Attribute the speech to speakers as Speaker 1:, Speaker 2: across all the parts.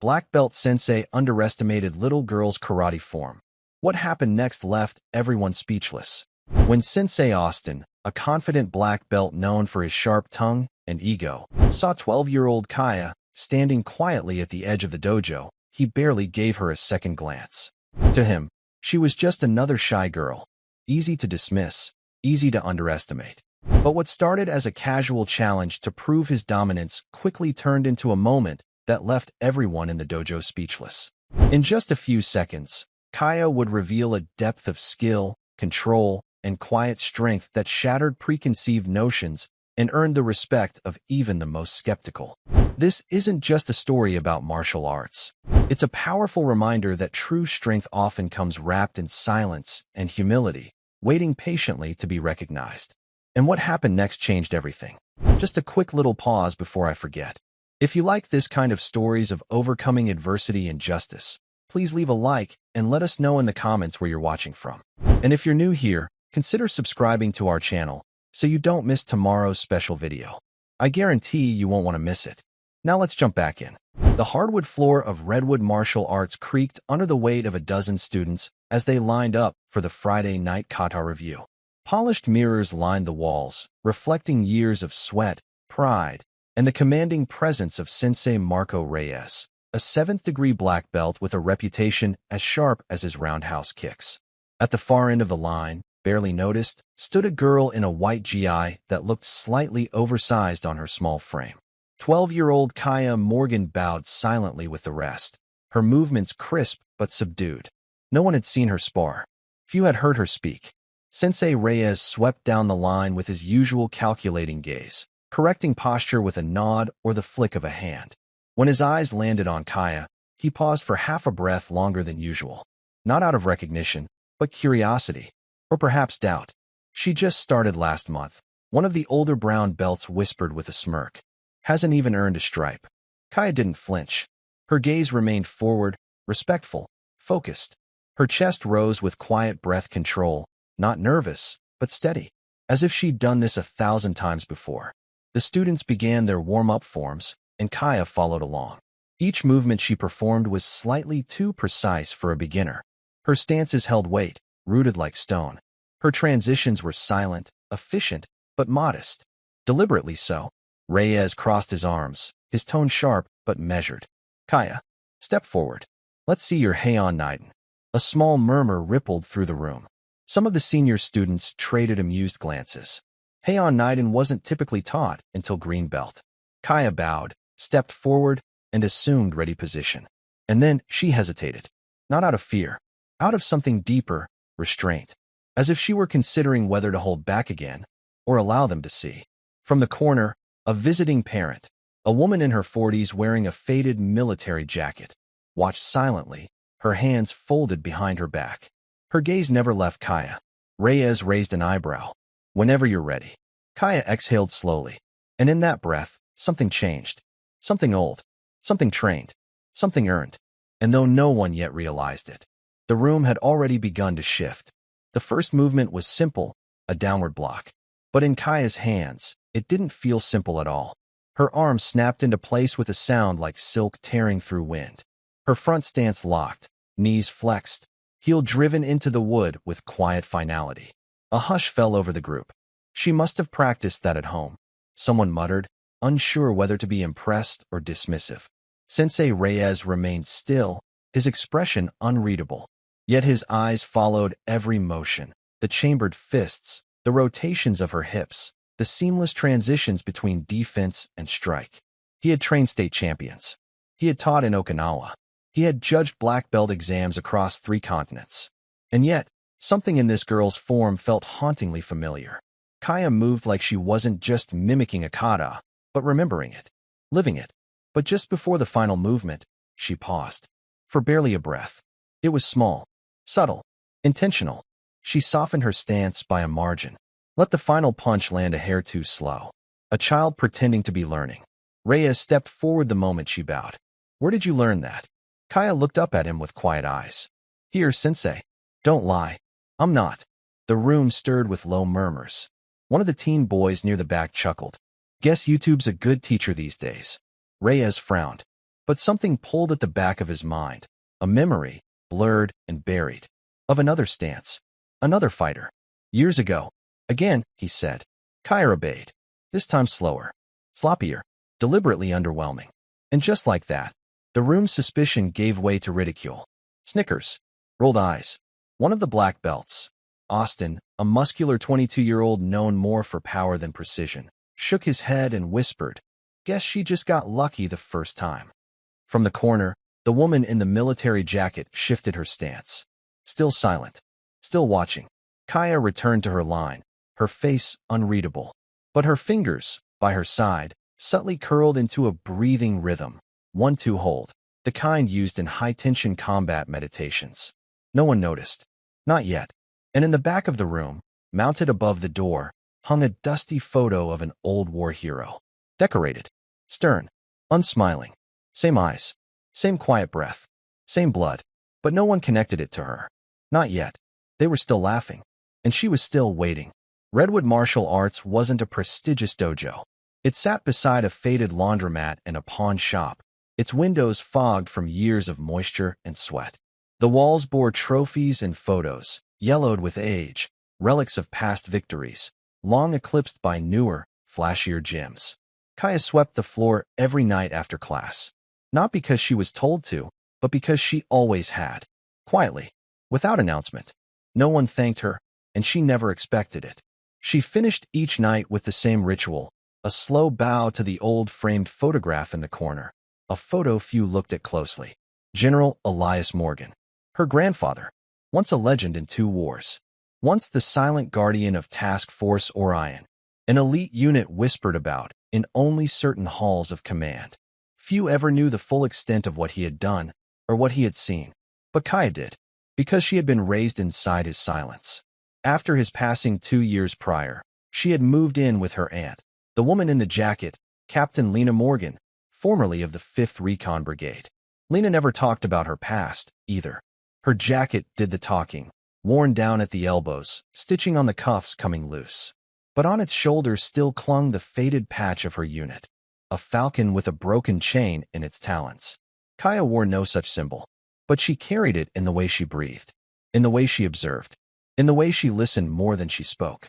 Speaker 1: Black Belt Sensei underestimated little girl's karate form. What happened next left everyone speechless. When Sensei Austin, a confident black belt known for his sharp tongue and ego, saw 12-year-old Kaya standing quietly at the edge of the dojo, he barely gave her a second glance. To him, she was just another shy girl, easy to dismiss, easy to underestimate. But what started as a casual challenge to prove his dominance quickly turned into a moment that left everyone in the dojo speechless. In just a few seconds, Kaya would reveal a depth of skill, control, and quiet strength that shattered preconceived notions and earned the respect of even the most skeptical. This isn't just a story about martial arts. It's a powerful reminder that true strength often comes wrapped in silence and humility, waiting patiently to be recognized. And what happened next changed everything. Just a quick little pause before I forget. If you like this kind of stories of overcoming adversity and justice, please leave a like and let us know in the comments where you're watching from. And if you're new here, consider subscribing to our channel so you don't miss tomorrow's special video. I guarantee you won't want to miss it. Now let's jump back in. The hardwood floor of Redwood Martial Arts creaked under the weight of a dozen students as they lined up for the Friday night kata review. Polished mirrors lined the walls, reflecting years of sweat, pride, and the commanding presence of Sensei Marco Reyes, a 7th-degree black belt with a reputation as sharp as his roundhouse kicks. At the far end of the line, barely noticed, stood a girl in a white GI that looked slightly oversized on her small frame. 12-year-old Kaya Morgan bowed silently with the rest, her movements crisp but subdued. No one had seen her spar. Few had heard her speak. Sensei Reyes swept down the line with his usual calculating gaze, correcting posture with a nod or the flick of a hand. When his eyes landed on Kaya, he paused for half a breath longer than usual. Not out of recognition, but curiosity, or perhaps doubt. She just started last month. One of the older brown belts whispered with a smirk. Hasn't even earned a stripe. Kaya didn't flinch. Her gaze remained forward, respectful, focused. Her chest rose with quiet breath control, not nervous, but steady, as if she'd done this 1,000 times before. The students began their warm-up forms, and Kaya followed along. Each movement she performed was slightly too precise for a beginner. Her stances held weight, rooted like stone. Her transitions were silent, efficient, but modest. Deliberately so. Reyes crossed his arms, his tone sharp but measured. Kaya, step forward. Let's see your Heian Naiden. A small murmur rippled through the room. Some of the senior students traded amused glances. Heian Naiden wasn't typically taught until green belt. Kaya bowed, stepped forward, and assumed ready position. And then she hesitated. Not out of fear. Out of something deeper, restraint. As if she were considering whether to hold back again, or allow them to see. From the corner, a visiting parent, a woman in her 40s wearing a faded military jacket, watched silently, her hands folded behind her back. Her gaze never left Kaya. Reyes raised an eyebrow. Whenever you're ready. Kaya exhaled slowly. And in that breath, something changed. Something old. Something trained. Something earned. And though no one yet realized it, the room had already begun to shift. The first movement was simple, a downward block. But in Kaya's hands, it didn't feel simple at all. Her arm snapped into place with a sound like silk tearing through wind. Her front stance locked, knees flexed, heel driven into the wood with quiet finality. A hush fell over the group. She must have practiced that at home. Someone muttered, unsure whether to be impressed or dismissive. Sensei Reyes remained still, his expression unreadable. Yet his eyes followed every motion, the chambered fists, the rotations of her hips, the seamless transitions between defense and strike. He had trained state champions. He had taught in Okinawa. He had judged black belt exams across 3 continents. And yet, something in this girl's form felt hauntingly familiar. Kaya moved like she wasn't just mimicking a kata, but remembering it, living it. But just before the final movement, she paused. For barely a breath. It was small, subtle, intentional. She softened her stance by a margin. Let the final punch land a hair too slow. A child pretending to be learning. Reyes stepped forward the moment she bowed. Where did you learn that? Kaya looked up at him with quiet eyes. Here, sensei. Don't lie. I'm not. The room stirred with low murmurs. One of the teen boys near the back chuckled. Guess YouTube's a good teacher these days. Reyes frowned. But something pulled at the back of his mind, a memory, blurred and buried, of another stance, another fighter. Years ago. Again, he said. Kaya obeyed. This time slower, sloppier, deliberately underwhelming. And just like that, the room's suspicion gave way to ridicule. Snickers. Rolled eyes. One of the black belts, Austin, a muscular 22-year-old known more for power than precision, shook his head and whispered, "Guess she just got lucky the first time." From the corner, the woman in the military jacket shifted her stance. Still silent, still watching, Kaya returned to her line, her face unreadable. But her fingers, by her side, subtly curled into a breathing rhythm, 1-2 hold, the kind used in high-tension combat meditations. No one noticed. Not yet. And in the back of the room, mounted above the door, hung a dusty photo of an old war hero. Decorated, stern, unsmiling. Same eyes, same quiet breath, same blood. But no one connected it to her. Not yet. They were still laughing. And she was still waiting. Redwood Martial Arts wasn't a prestigious dojo. It sat beside a faded laundromat and a pawn shop, its windows fogged from years of moisture and sweat. The walls bore trophies and photos, yellowed with age, relics of past victories, long eclipsed by newer, flashier gyms. Kaya swept the floor every night after class. Not because she was told to, but because she always had. Quietly, without announcement. No one thanked her, and she never expected it. She finished each night with the same ritual, a slow bow to the old framed photograph in the corner, a photo few looked at closely. General Elias Morgan. Her grandfather, once a legend in 2 wars, once the silent guardian of Task Force Orion, an elite unit whispered about in only certain halls of command. Few ever knew the full extent of what he had done or what he had seen, but Kaya did, because she had been raised inside his silence. After his passing 2 years prior, she had moved in with her aunt, the woman in the jacket, Captain Lena Morgan, formerly of the 5th Recon Brigade. Lena never talked about her past, either. Her jacket did the talking, worn down at the elbows, stitching on the cuffs coming loose. But on its shoulders still clung the faded patch of her unit, a falcon with a broken chain in its talons. Kaya wore no such symbol, but she carried it in the way she breathed, in the way she observed, in the way she listened more than she spoke.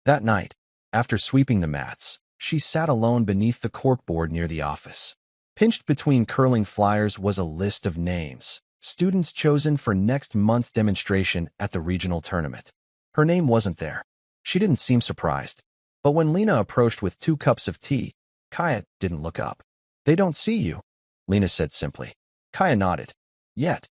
Speaker 1: That night, after sweeping the mats, she sat alone beneath the corkboard near the office. Pinched between curling flyers was a list of names, students chosen for next month's demonstration at the regional tournament. Her name wasn't there. She didn't seem surprised. But when Lena approached with 2 cups of tea, Kaya didn't look up. "They don't see you," Lena said simply. Kaya nodded. "Yet."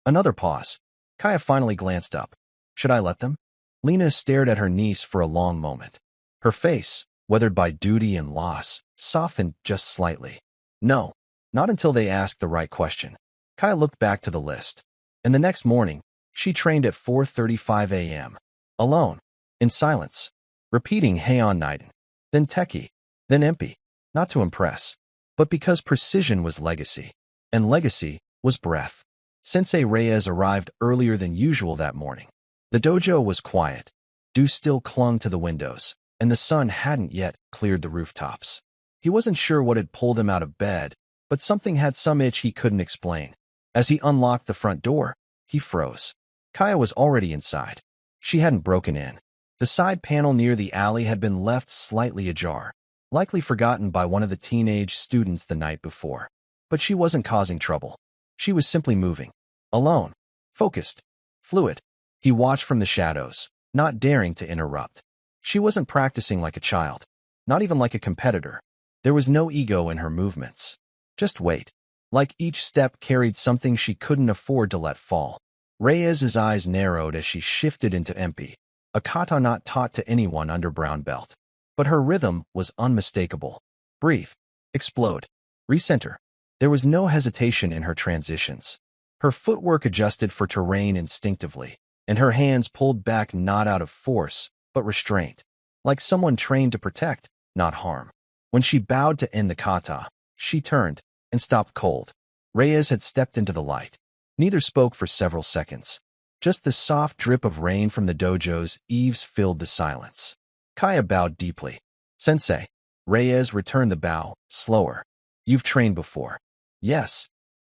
Speaker 1: Another pause. Kaya finally glanced up. "Should I let them?" Lena stared at her niece for a long moment. Her face, weathered by duty and loss, softened just slightly. "No, not until they asked the right question." Kaya looked back to the list. And the next morning, she trained at 4:35 a.m. Alone, in silence, repeating Heian Naiden, then Teki, then Empi, not to impress, but because precision was legacy, and legacy was breath. Sensei Reyes arrived earlier than usual that morning. The dojo was quiet. Dew still clung to the windows, and the sun hadn't yet cleared the rooftops. He wasn't sure what had pulled him out of bed, but something had some itch he couldn't explain. As he unlocked the front door, he froze. Kaya was already inside. She hadn't broken in. The side panel near the alley had been left slightly ajar, likely forgotten by one of the teenage students the night before. But she wasn't causing trouble. She was simply moving. Alone. Focused. Fluid. He watched from the shadows, not daring to interrupt. She wasn't practicing like a child, not even like a competitor. There was no ego in her movements. Just weight. Like each step carried something she couldn't afford to let fall. Reyes's eyes narrowed as she shifted into Empi, a kata not taught to anyone under brown belt. But her rhythm was unmistakable. Breathe. Explode. Recenter. There was no hesitation in her transitions. Her footwork adjusted for terrain instinctively, and her hands pulled back not out of force, but restraint, like someone trained to protect, not harm. When she bowed to end the kata, she turned and stopped cold. Reyes had stepped into the light. Neither spoke for several seconds. Just the soft drip of rain from the dojo's eaves filled the silence. Kaya bowed deeply. "Sensei." Reyes returned the bow, slower. "You've trained before." Yes.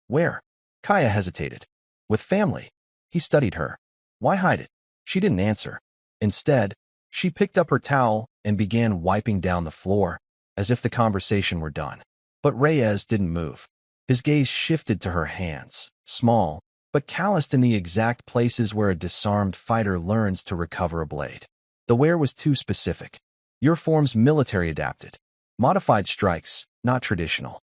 Speaker 1: Where? Kaya hesitated. With family. He studied her. Why hide it? She didn't answer. Instead, she picked up her towel and began wiping down the floor, as if the conversation were done. But Reyes didn't move. His gaze shifted to her hands, small, but calloused in the exact places where a disarmed fighter learns to recover a blade. The wear was too specific. Your form's military adapted. Modified strikes, not traditional.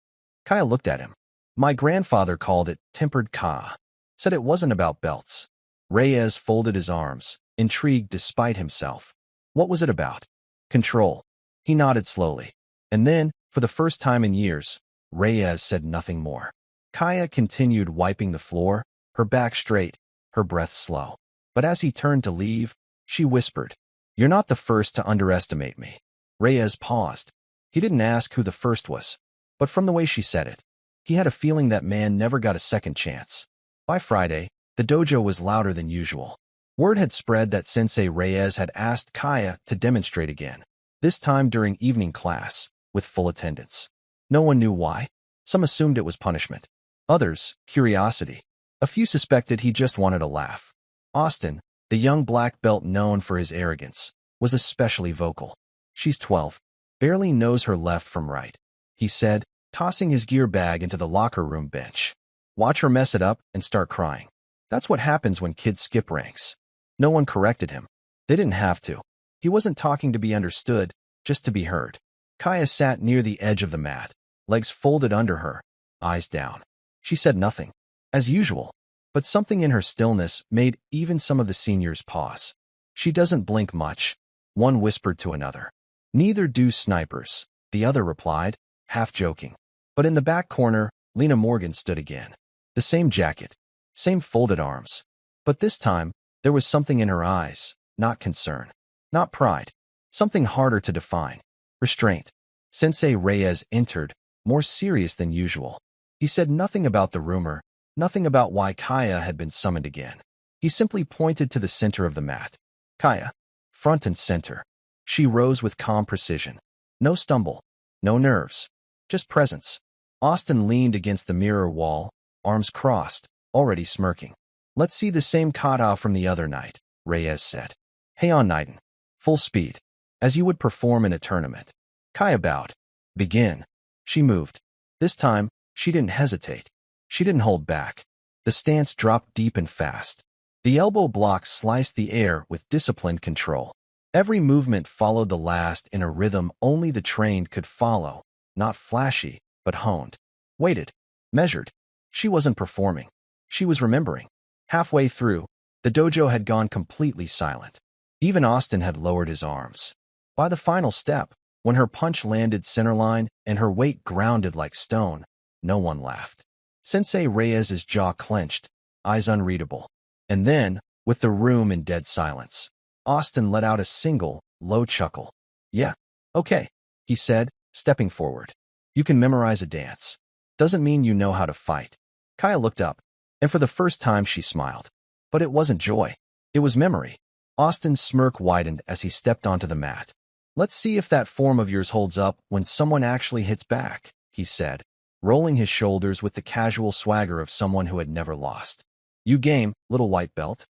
Speaker 1: Kaya looked at him. My grandfather called it tempered ka. Said it wasn't about belts. Reyes folded his arms, intrigued despite himself. What was it about? Control. He nodded slowly. And then, for the first time in years, Reyes said nothing more. Kaya continued wiping the floor, her back straight, her breath slow. But as he turned to leave, she whispered, You're not the first to underestimate me. Reyes paused. He didn't ask who the first was, but from the way she said it, he had a feeling that man never got a second chance. By Friday, the dojo was louder than usual. Word had spread that Sensei Reyes had asked Kaya to demonstrate again, this time during evening class, with full attendance. No one knew why. Some assumed it was punishment. Others, curiosity. A few suspected he just wanted a laugh. Austin, the young black belt known for his arrogance, was especially vocal. She's 12. Barely knows her left from right, he said, tossing his gear bag into the locker room bench. Watch her mess it up and start crying. That's what happens when kids skip ranks. No one corrected him. They didn't have to. He wasn't talking to be understood, just to be heard. Kaya sat near the edge of the mat, legs folded under her, eyes down. She said nothing, as usual, but something in her stillness made even some of the seniors pause. She doesn't blink much, one whispered to another. Neither do snipers, the other replied, half joking. But in the back corner, Lena Morgan stood again. The same jacket, same folded arms. But this time, there was something in her eyes, not concern, not pride, something harder to define. Restraint. Sensei Reyes entered, more serious than usual. He said nothing about the rumor, nothing about why Kaya had been summoned again. He simply pointed to the center of the mat. Kaya, front and center. She rose with calm precision. No stumble, no nerves, just presence. Austin leaned against the mirror wall, arms crossed, already smirking. Let's see the same kata from the other night, Reyes said. Heian Naiden. Full speed. As you would perform in a tournament. Kaya bowed. Begin. She moved. This time, she didn't hesitate. She didn't hold back. The stance dropped deep and fast. The elbow block sliced the air with disciplined control. Every movement followed the last in a rhythm only the trained could follow, not flashy, but honed. Waited. Measured. She wasn't performing. She was remembering. Halfway through, the dojo had gone completely silent. Even Austin had lowered his arms. By the final step, when her punch landed centerline and her weight grounded like stone, no one laughed. Sensei Reyes's jaw clenched, eyes unreadable. And then, with the room in dead silence, Austin let out a single, low chuckle. Yeah, okay, he said, stepping forward. You can memorize a dance. Doesn't mean you know how to fight. Kaya looked up, and for the first time she smiled. But it wasn't joy. It was memory. Austin's smirk widened as he stepped onto the mat. Let's see if that form of yours holds up when someone actually hits back, he said, rolling his shoulders with the casual swagger of someone who had never lost. You game, little white belt?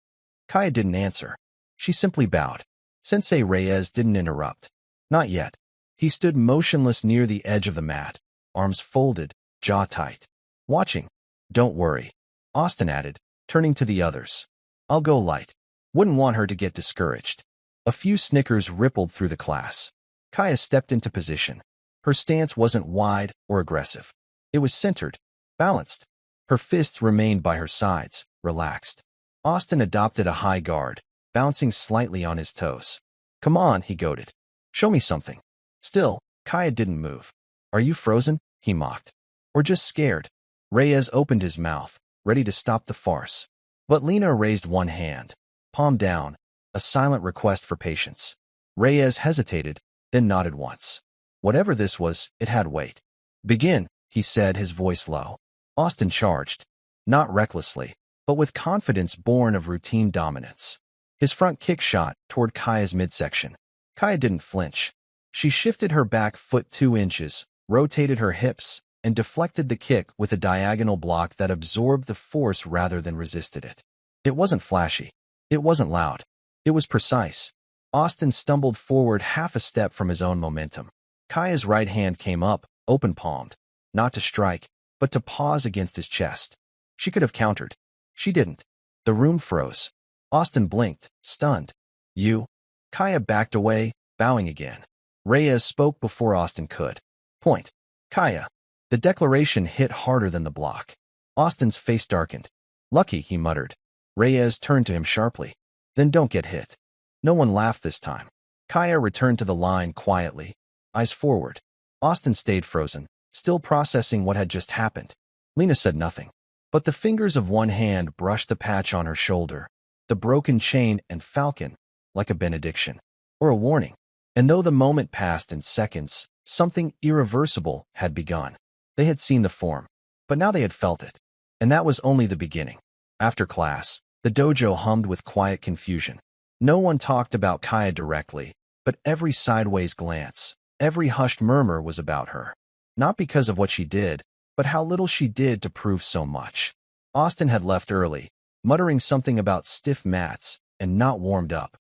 Speaker 1: Kaya didn't answer. She simply bowed. Sensei Reyes didn't interrupt. Not yet. He stood motionless near the edge of the mat, arms folded, jaw tight. Watching. Don't worry. Austin added, turning to the others. I'll go light. Wouldn't want her to get discouraged. A few snickers rippled through the class. Kaya stepped into position. Her stance wasn't wide or aggressive. It was centered, balanced. Her fists remained by her sides, relaxed. Austin adopted a high guard, bouncing slightly on his toes. Come on, he goaded. Show me something. Still, Kaya didn't move. Are you frozen? He mocked. Or just scared? Reyes opened his mouth, ready to stop the farce. But Lena raised one hand, palm down, a silent request for patience. Reyes hesitated, then nodded once. Whatever this was, it had weight. Begin, he said, his voice low. Austin charged, not recklessly, but with confidence born of routine dominance. His front kick shot toward Kaya's midsection. Kaya didn't flinch. She shifted her back foot 2 inches, rotated her hips, and deflected the kick with a diagonal block that absorbed the force rather than resisted it. It wasn't flashy. It wasn't loud. It was precise. Austin stumbled forward half a step from his own momentum. Kaya's right hand came up, open-palmed, not to strike, but to pause against his chest. She could have countered. She didn't. The room froze. Austin blinked, stunned. You? Kaya backed away, bowing again. Reyes spoke before Austin could. Point. Kaya. The declaration hit harder than the block. Austin's face darkened. Lucky, he muttered. Reyes turned to him sharply. Then don't get hit. No one laughed this time. Kaya returned to the line quietly, eyes forward. Austin stayed frozen, still processing what had just happened. Lena said nothing, but the fingers of one hand brushed the patch on her shoulder, the broken chain and falcon, like a benediction, or a warning. And though the moment passed in seconds, something irreversible had begun. They had seen the form, but now they had felt it. And that was only the beginning. After class, the dojo hummed with quiet confusion. No one talked about Kaya directly, but every sideways glance, every hushed murmur was about her. Not because of what she did, but how little she did to prove so much. Austin had left early, muttering something about stiff mats and not warmed up.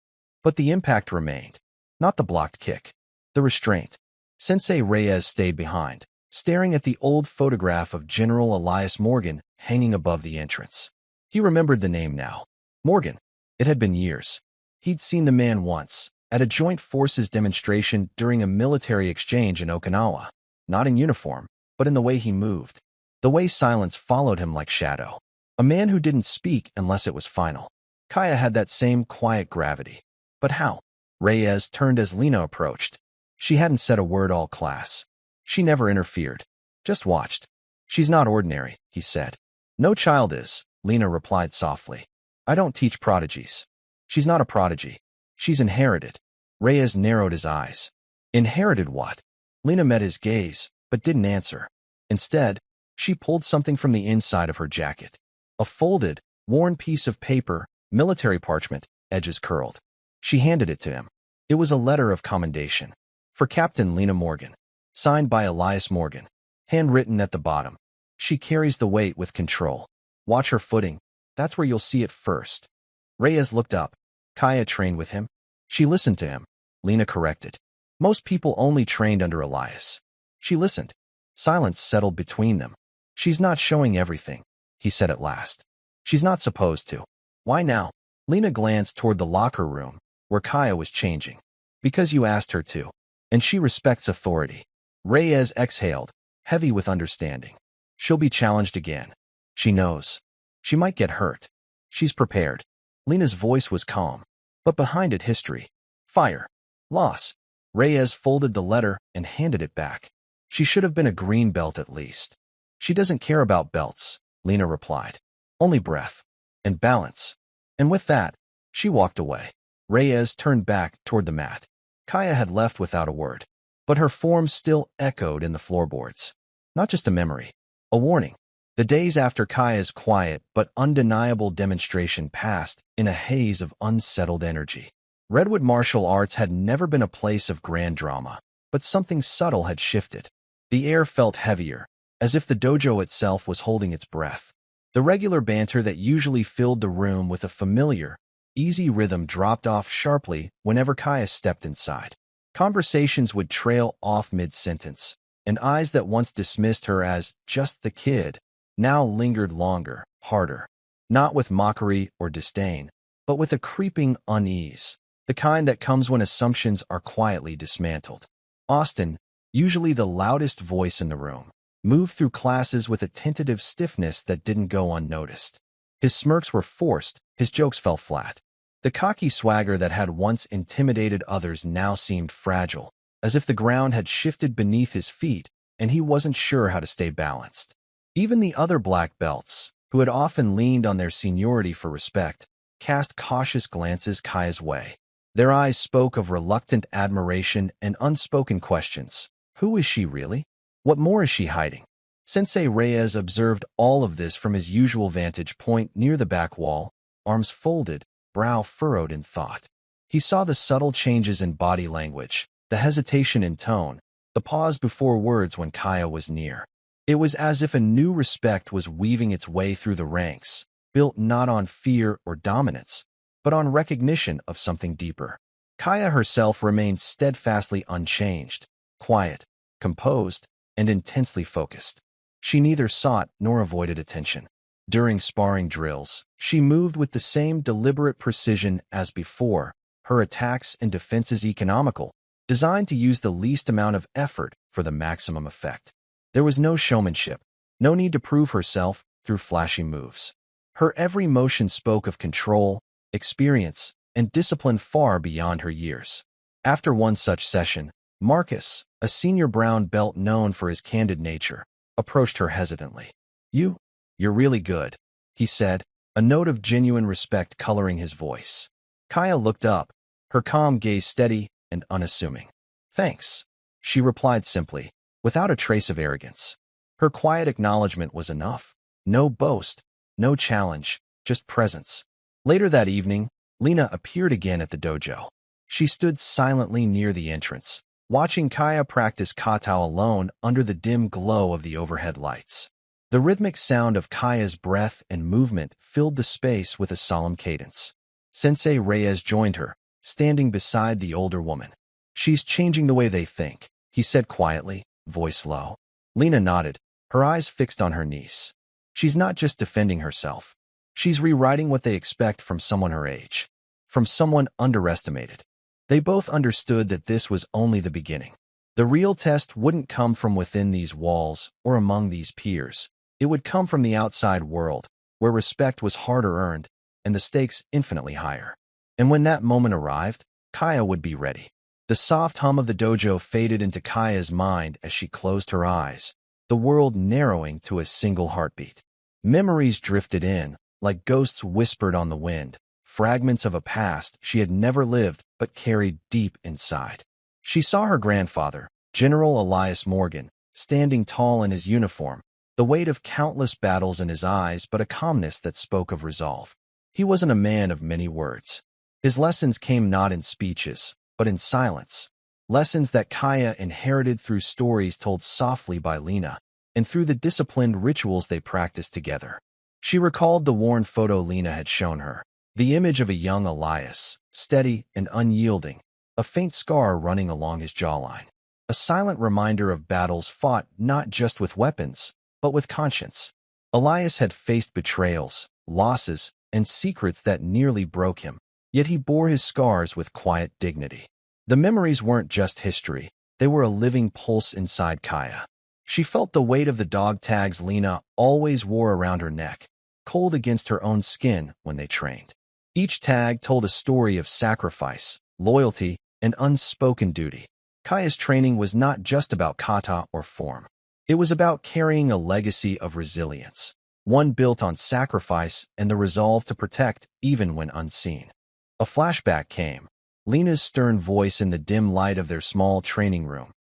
Speaker 1: But the impact remained. Not the blocked kick. The restraint. Sensei Reyes stayed behind, staring at the old photograph of General Elias Morgan hanging above the entrance. He remembered the name now. Morgan. It had been years. He'd seen the man once, at a joint forces demonstration during a military exchange in Okinawa. Not in uniform, but in the way he moved. The way silence followed him like shadow. A man who didn't speak unless it was final. Kaya had that same quiet gravity. But how? Reyes turned as Lena approached. She hadn't said a word all class. She never interfered. Just watched. She's not ordinary, he said. No child is, Lena replied softly. I don't teach prodigies. She's not a prodigy. She's inherited. Reyes narrowed his eyes. Inherited what? Lena met his gaze, but didn't answer. Instead, she pulled something from the inside of her jacket. A folded, worn piece of paper, military parchment, edges curled. She handed it to him. It was a letter of commendation. For Captain Lena Morgan. Signed by Elias Morgan. Handwritten at the bottom. She carries the weight with control. Watch her footing. That's where you'll see it first. Reyes looked up. Kaya trained with him. She listened to him. Lena corrected. Most people only trained under Elias. She listened. Silence settled between them. She's not showing everything, he said at last. She's not supposed to. Why now? Lena glanced toward the locker room, where Kaya was changing. Because you asked her to. And she respects authority. Reyes exhaled, heavy with understanding. She'll be challenged again. She knows. She might get hurt. She's prepared. Lena's voice was calm, but behind it history. Fire. Loss. Reyes folded the letter and handed it back. She should have been a green belt at least. She doesn't care about belts, Lena replied. Only breath. And balance. And with that, she walked away. Reyes turned back toward the mat. Kaya had left without a word, but her form still echoed in the floorboards. Not just a memory. A warning. The days after Kaya's quiet but undeniable demonstration passed in a haze of unsettled energy. Redwood Martial Arts had never been a place of grand drama, but something subtle had shifted. The air felt heavier, as if the dojo itself was holding its breath. The regular banter that usually filled the room with a familiar, easy rhythm dropped off sharply whenever Kaya stepped inside. Conversations would trail off mid-sentence, and eyes that once dismissed her as just the kid now lingered longer, harder. Not with mockery or disdain, but with a creeping unease, the kind that comes when assumptions are quietly dismantled. Austin, usually the loudest voice in the room, moved through classes with a tentative stiffness that didn't go unnoticed. His smirks were forced, his jokes fell flat. The cocky swagger that had once intimidated others now seemed fragile, as if the ground had shifted beneath his feet and he wasn't sure how to stay balanced. Even the other black belts, who had often leaned on their seniority for respect, cast cautious glances Kaya's way. Their eyes spoke of reluctant admiration and unspoken questions. Who is she really? What more is she hiding? Sensei Reyes observed all of this from his usual vantage point near the back wall, arms folded, brow furrowed in thought. He saw the subtle changes in body language, the hesitation in tone, the pause before words when Kaya was near. It was as if a new respect was weaving its way through the ranks, built not on fear or dominance, but on recognition of something deeper. Kaya herself remained steadfastly unchanged, quiet, composed, and intensely focused. She neither sought nor avoided attention. During sparring drills, she moved with the same deliberate precision as before, her attacks and defenses economical, designed to use the least amount of effort for the maximum effect. There was no showmanship, no need to prove herself through flashy moves. Her every motion spoke of control, experience, and discipline far beyond her years. After one such session, Marcus, a senior brown belt known for his candid nature, approached her hesitantly. You're really good, he said, a note of genuine respect coloring his voice. Kaya looked up, her calm gaze steady and unassuming. Thanks, she replied simply, without a trace of arrogance. Her quiet acknowledgement was enough. No boast, no challenge, just presence. Later that evening, Lena appeared again at the dojo. She stood silently near the entrance, watching Kaya practice kata alone under the dim glow of the overhead lights. The rhythmic sound of Kaya's breath and movement filled the space with a solemn cadence. Sensei Reyes joined her, standing beside the older woman. She's changing the way they think, he said quietly, voice low. Lena nodded, her eyes fixed on her niece. She's not just defending herself. She's rewriting what they expect from someone her age, from someone underestimated. They both understood that this was only the beginning. The real test wouldn't come from within these walls or among these peers. It would come from the outside world, where respect was harder earned and the stakes infinitely higher. And when that moment arrived, Kaya would be ready. The soft hum of the dojo faded into Kaya's mind as she closed her eyes, the world narrowing to a single heartbeat. Memories drifted in, like ghosts whispered on the wind, fragments of a past she had never lived but carried deep inside. She saw her grandfather, General Elias Morgan, standing tall in his uniform, the weight of countless battles in his eyes but a calmness that spoke of resolve. He wasn't a man of many words. His lessons came not in speeches, but in silence. Lessons that Kaya inherited through stories told softly by Lena, and through the disciplined rituals they practiced together. She recalled the worn photo Lena had shown her, the image of a young Elias, steady and unyielding, a faint scar running along his jawline. A silent reminder of battles fought not just with weapons, but with conscience. Elias had faced betrayals, losses, and secrets that nearly broke him, yet he bore his scars with quiet dignity. The memories weren't just history, they were a living pulse inside Kaya. She felt the weight of the dog tags Lena always wore around her neck, cold against her own skin when they trained. Each tag told a story of sacrifice, loyalty, and unspoken duty. Kaya's training was not just about kata or form. It was about carrying a legacy of resilience, one built on sacrifice and the resolve to protect even when unseen. A flashback came, Lena's stern voice in the dim light of their small training room.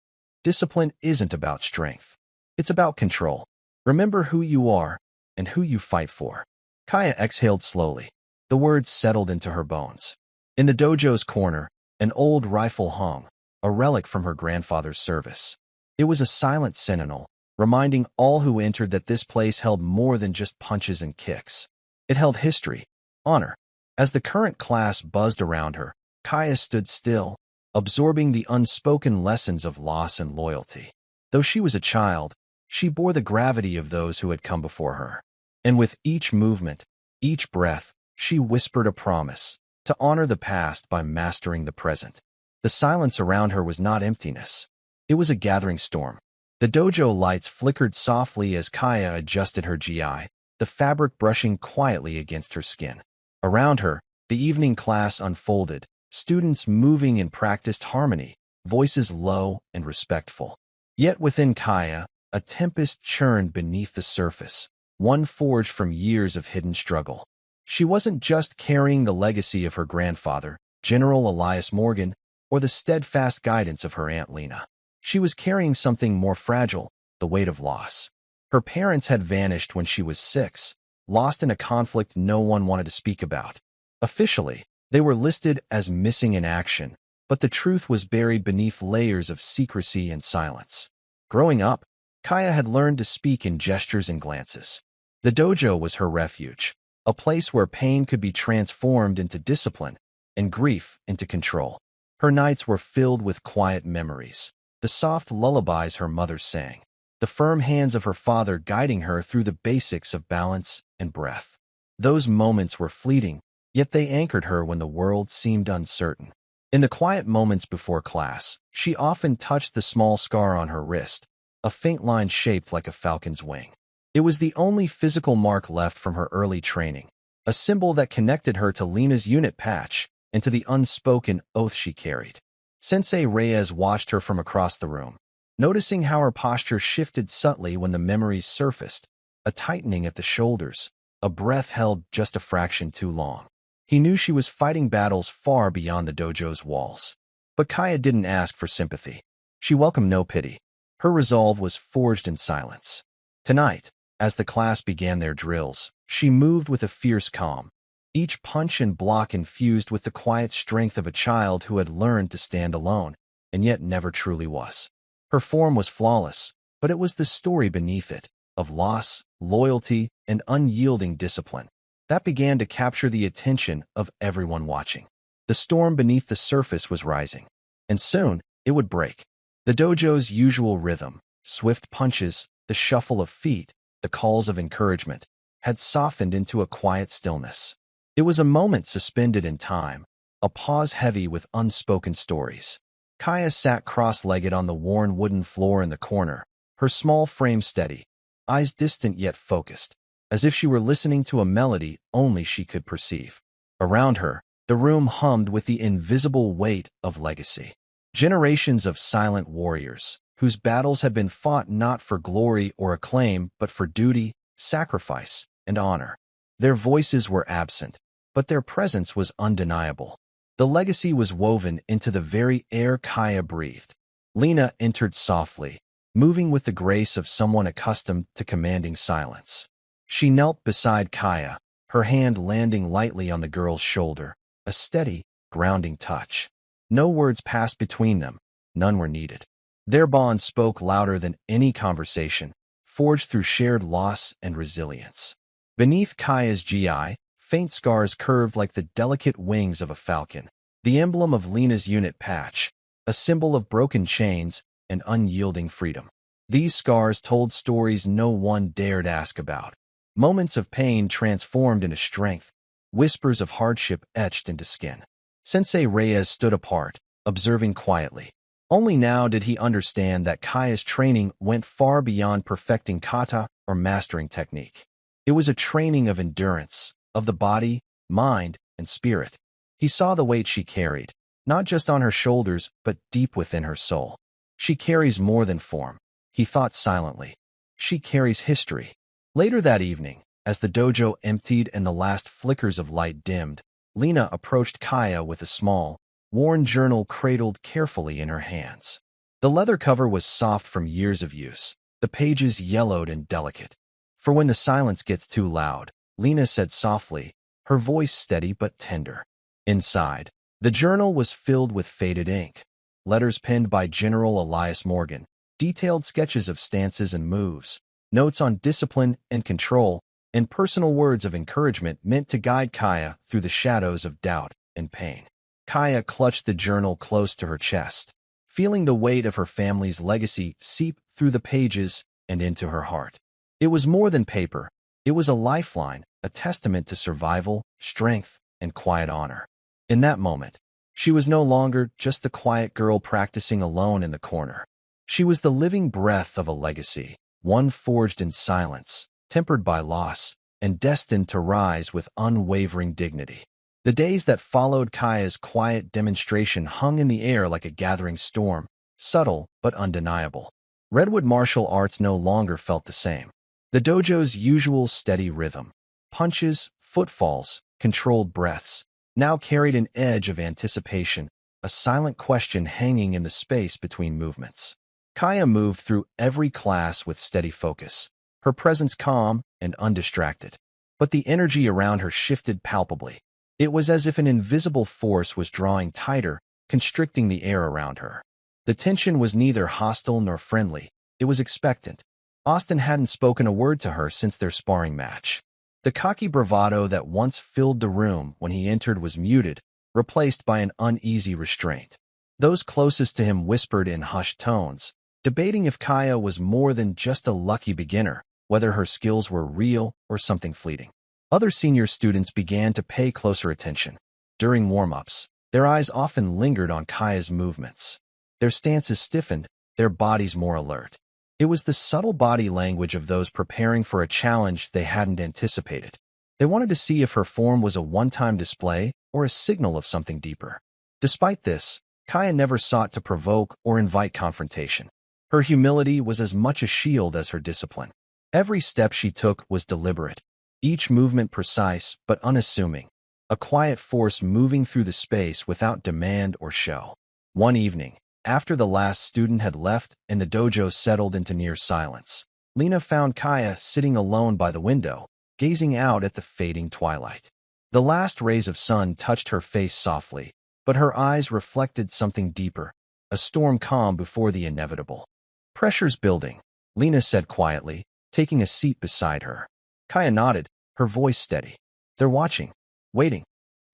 Speaker 1: Discipline isn't about strength. It's about control. Remember who you are and who you fight for. Kaya exhaled slowly. The words settled into her bones. In the dojo's corner, an old rifle hung, a relic from her grandfather's service. It was a silent sentinel, reminding all who entered that this place held more than just punches and kicks. It held history, honor. As the current class buzzed around her, Kaya stood still, absorbing the unspoken lessons of loss and loyalty. Though she was a child, she bore the gravity of those who had come before her. And with each movement, each breath, she whispered a promise, to honor the past by mastering the present. The silence around her was not emptiness. It was a gathering storm. The dojo lights flickered softly as Kaya adjusted her GI, the fabric brushing quietly against her skin. Around her, the evening class unfolded, students moving in practiced harmony, voices low and respectful. Yet within Kaya, a tempest churned beneath the surface, one forged from years of hidden struggle. She wasn't just carrying the legacy of her grandfather, General Elias Morgan, or the steadfast guidance of her Aunt Lena. She was carrying something more fragile, the weight of loss. Her parents had vanished when she was 6, lost in a conflict no one wanted to speak about. Officially, they were listed as missing in action, but the truth was buried beneath layers of secrecy and silence. Growing up, Kaya had learned to speak in gestures and glances. The dojo was her refuge, a place where pain could be transformed into discipline and grief into control. Her nights were filled with quiet memories, the soft lullabies her mother sang, the firm hands of her father guiding her through the basics of balance and breath. Those moments were fleeting, yet they anchored her when the world seemed uncertain. In the quiet moments before class, she often touched the small scar on her wrist, a faint line shaped like a falcon's wing. It was the only physical mark left from her early training, a symbol that connected her to Lena's unit patch and to the unspoken oath she carried. Sensei Reyes watched her from across the room, noticing how her posture shifted subtly when the memories surfaced, a tightening at the shoulders, a breath held just a fraction too long. He knew she was fighting battles far beyond the dojo's walls. But Kaya didn't ask for sympathy. She welcomed no pity. Her resolve was forged in silence. Tonight, as the class began their drills, she moved with a fierce calm, each punch and block infused with the quiet strength of a child who had learned to stand alone, and yet never truly was. Her form was flawless, but it was the story beneath it, of loss, loyalty, and unyielding discipline, that began to capture the attention of everyone watching. The storm beneath the surface was rising, and soon it would break. The dojo's usual rhythm, swift punches, the shuffle of feet, the calls of encouragement, had softened into a quiet stillness. It was a moment suspended in time, a pause heavy with unspoken stories. Kaya sat cross-legged on the worn wooden floor in the corner, her small frame steady, eyes distant yet focused, as if she were listening to a melody only she could perceive. Around her, the room hummed with the invisible weight of legacy. Generations of silent warriors, whose battles had been fought not for glory or acclaim, but for duty, sacrifice, and honor. Their voices were absent, but their presence was undeniable. The legacy was woven into the very air Kaya breathed. Lena entered softly, moving with the grace of someone accustomed to commanding silence. She knelt beside Kaya, her hand landing lightly on the girl's shoulder, a steady, grounding touch. No words passed between them, none were needed. Their bond spoke louder than any conversation, forged through shared loss and resilience. Beneath Kaya's GI, faint scars curved like the delicate wings of a falcon, the emblem of Lena's unit patch, a symbol of broken chains and unyielding freedom. These scars told stories no one dared ask about. Moments of pain transformed into strength, whispers of hardship etched into skin. Sensei Reyes stood apart, observing quietly. Only now did he understand that Kaya's training went far beyond perfecting kata or mastering technique. It was a training of endurance, of the body, mind, and spirit. He saw the weight she carried, not just on her shoulders, but deep within her soul. She carries more than form, he thought silently. She carries history. Later that evening, as the dojo emptied and the last flickers of light dimmed, Lena approached Kaya with a small, worn journal cradled carefully in her hands. The leather cover was soft from years of use, the pages yellowed and delicate. For when the silence gets too loud, Lena said softly, her voice steady but tender. Inside, the journal was filled with faded ink, letters penned by General Elias Morgan, detailed sketches of stances and moves, notes on discipline and control, and personal words of encouragement meant to guide Kaya through the shadows of doubt and pain. Kaya clutched the journal close to her chest, feeling the weight of her family's legacy seep through the pages and into her heart. It was more than paper. It was a lifeline, a testament to survival, strength, and quiet honor. In that moment, she was no longer just the quiet girl practicing alone in the corner. She was the living breath of a legacy, one forged in silence, tempered by loss, and destined to rise with unwavering dignity. The days that followed Kaya's quiet demonstration hung in the air like a gathering storm, subtle but undeniable. Redwood martial arts no longer felt the same. The dojo's usual steady rhythm, punches, footfalls, controlled breaths, now carried an edge of anticipation, a silent question hanging in the space between movements. Kaya moved through every class with steady focus, her presence calm and undistracted. But the energy around her shifted palpably. It was as if an invisible force was drawing tighter, constricting the air around her. The tension was neither hostile nor friendly. It was expectant, Austin hadn't spoken a word to her since their sparring match. The cocky bravado that once filled the room when he entered was muted, replaced by an uneasy restraint. Those closest to him whispered in hushed tones, debating if Kaya was more than just a lucky beginner, whether her skills were real or something fleeting. Other senior students began to pay closer attention. During warm-ups, their eyes often lingered on Kaya's movements. Their stances stiffened, their bodies more alert. It was the subtle body language of those preparing for a challenge they hadn't anticipated. They wanted to see if her form was a one-time display or a signal of something deeper. Despite this, Kaya never sought to provoke or invite confrontation. Her humility was as much a shield as her discipline. Every step she took was deliberate, each movement precise but unassuming, a quiet force moving through the space without demand or show. One evening, after the last student had left and the dojo settled into near silence, Lena found Kaya sitting alone by the window, gazing out at the fading twilight. The last rays of sun touched her face softly, but her eyes reflected something deeper, a storm calm before the inevitable. "Pressure's building," Lena said quietly, taking a seat beside her. Kaya nodded, her voice steady. "They're watching, waiting."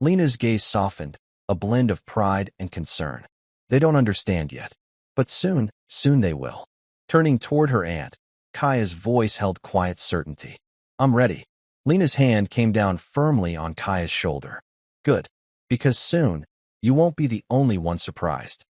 Speaker 1: Lena's gaze softened, a blend of pride and concern. "They don't understand yet, but soon they will." Turning toward her aunt, Kaya's voice held quiet certainty. "I'm ready." Lena's hand came down firmly on Kaya's shoulder. "Good, because soon, you won't be the only one surprised."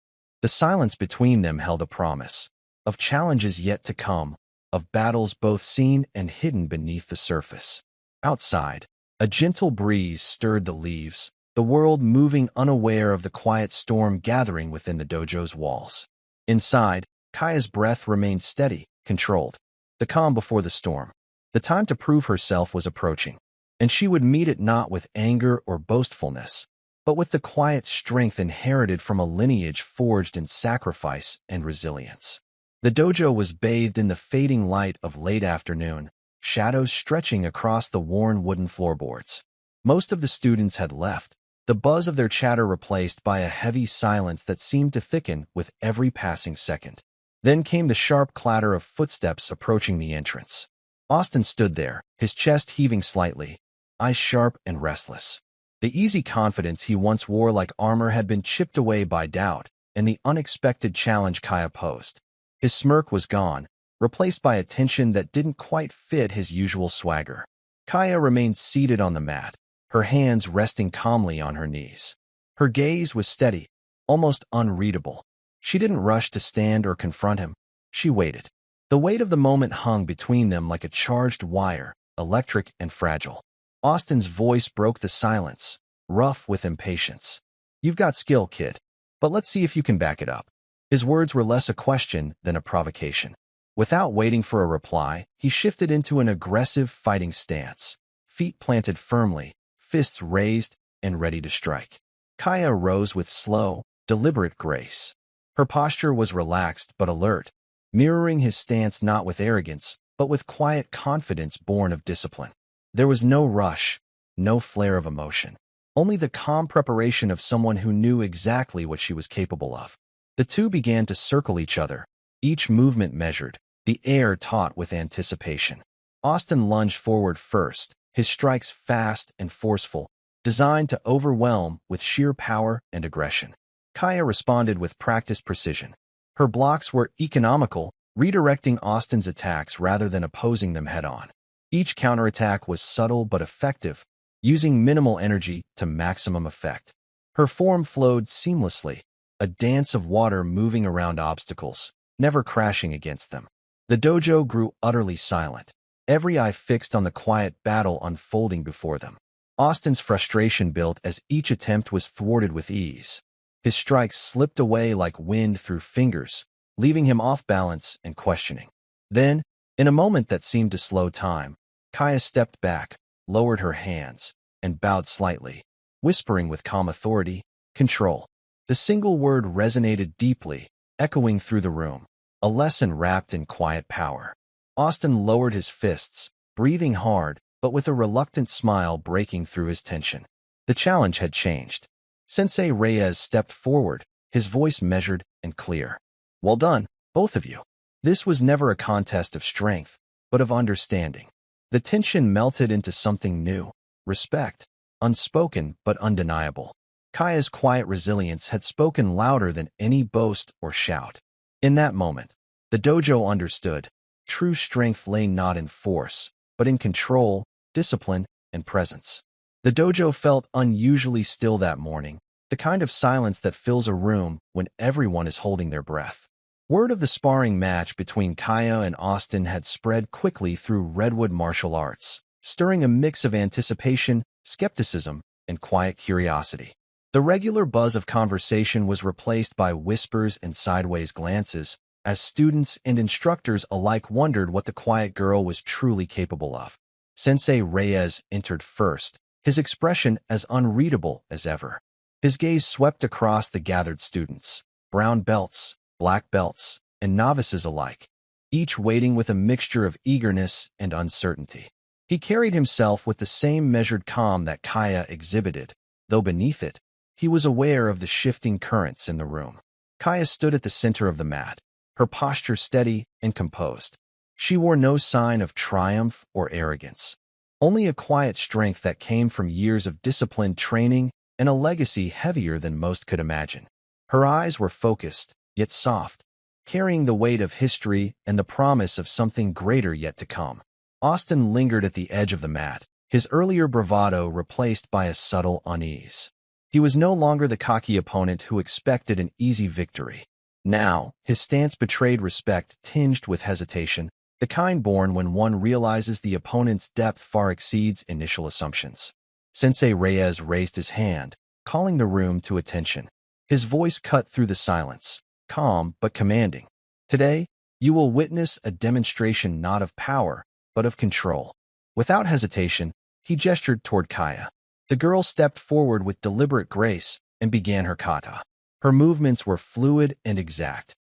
Speaker 1: The silence between them held a promise, of challenges yet to come, of battles both seen and hidden beneath the surface. Outside, a gentle breeze stirred the leaves, the world moving unaware of the quiet storm gathering within the dojo's walls. Inside, Kaya's breath remained steady, controlled. The calm before the storm. The time to prove herself was approaching, and she would meet it not with anger or boastfulness, but with the quiet strength inherited from a lineage forged in sacrifice and resilience. The dojo was bathed in the fading light of late afternoon, shadows stretching across the worn wooden floorboards. Most of the students had left, the buzz of their chatter replaced by a heavy silence that seemed to thicken with every passing second. Then came the sharp clatter of footsteps approaching the entrance. Austin stood there, his chest heaving slightly, eyes sharp and restless. The easy confidence he once wore like armor had been chipped away by doubt and the unexpected challenge Kaya posed. His smirk was gone, replaced by a tension that didn't quite fit his usual swagger. Kaya remained seated on the mat, her hands resting calmly on her knees. Her gaze was steady, almost unreadable. She didn't rush to stand or confront him. She waited. The weight of the moment hung between them like a charged wire, electric and fragile. Austin's voice broke the silence, rough with impatience. "You've got skill, kid, but let's see if you can back it up." His words were less a question than a provocation. Without waiting for a reply, he shifted into an aggressive fighting stance, feet planted firmly, fists raised and ready to strike. Kaya rose with slow, deliberate grace. Her posture was relaxed but alert, mirroring his stance not with arrogance, but with quiet confidence born of discipline. There was no rush, no flare of emotion, only the calm preparation of someone who knew exactly what she was capable of. The two began to circle each other, each movement measured, the air taut with anticipation. Austin lunged forward first, his strikes fast and forceful, designed to overwhelm with sheer power and aggression. Kaya responded with practiced precision. Her blocks were economical, redirecting Austin's attacks rather than opposing them head-on. Each counterattack was subtle but effective, using minimal energy to maximum effect. Her form flowed seamlessly, a dance of water moving around obstacles, never crashing against them. The dojo grew utterly silent, every eye fixed on the quiet battle unfolding before them. Austin's frustration built as each attempt was thwarted with ease. His strikes slipped away like wind through fingers, leaving him off balance and questioning. Then, in a moment that seemed to slow time, Kaya stepped back, lowered her hands, and bowed slightly, whispering with calm authority, "Control." The single word resonated deeply, echoing through the room, a lesson wrapped in quiet power. Austin lowered his fists, breathing hard, but with a reluctant smile breaking through his tension. The challenge had changed. Sensei Reyes stepped forward, his voice measured and clear. "Well done, both of you. This was never a contest of strength, but of understanding. The tension melted into something new, respect, unspoken but undeniable. Kaya's quiet resilience had spoken louder than any boast or shout. In that moment, the dojo understood. True strength lay not in force, but in control, discipline, and presence. The dojo felt unusually still that morning, the kind of silence that fills a room when everyone is holding their breath. Word of the sparring match between Kaya and Austin had spread quickly through Redwood Martial Arts, stirring a mix of anticipation, skepticism, and quiet curiosity. The regular buzz of conversation was replaced by whispers and sideways glances, as students and instructors alike wondered what the quiet girl was truly capable of. Sensei Reyes entered first, his expression as unreadable as ever. His gaze swept across the gathered students, brown belts, black belts, and novices alike, each waiting with a mixture of eagerness and uncertainty. He carried himself with the same measured calm that Kaya exhibited, though beneath it, he was aware of the shifting currents in the room. Kaya stood at the center of the mat, her posture steady and composed. She wore no sign of triumph or arrogance, only a quiet strength that came from years of disciplined training and a legacy heavier than most could imagine. Her eyes were focused, yet soft, carrying the weight of history and the promise of something greater yet to come. Austin lingered at the edge of the mat, his earlier bravado replaced by a subtle unease. He was no longer the cocky opponent who expected an easy victory. Now, his stance betrayed respect tinged with hesitation, the kind born when one realizes the opponent's depth far exceeds initial assumptions. Sensei Reyes raised his hand, calling the room to attention. His voice cut through the silence, calm but commanding. Today, you will witness a demonstration not of power, but of control. Without hesitation, he gestured toward Kaya. The girl stepped forward with deliberate grace and began her kata. Her movements were fluid and exact,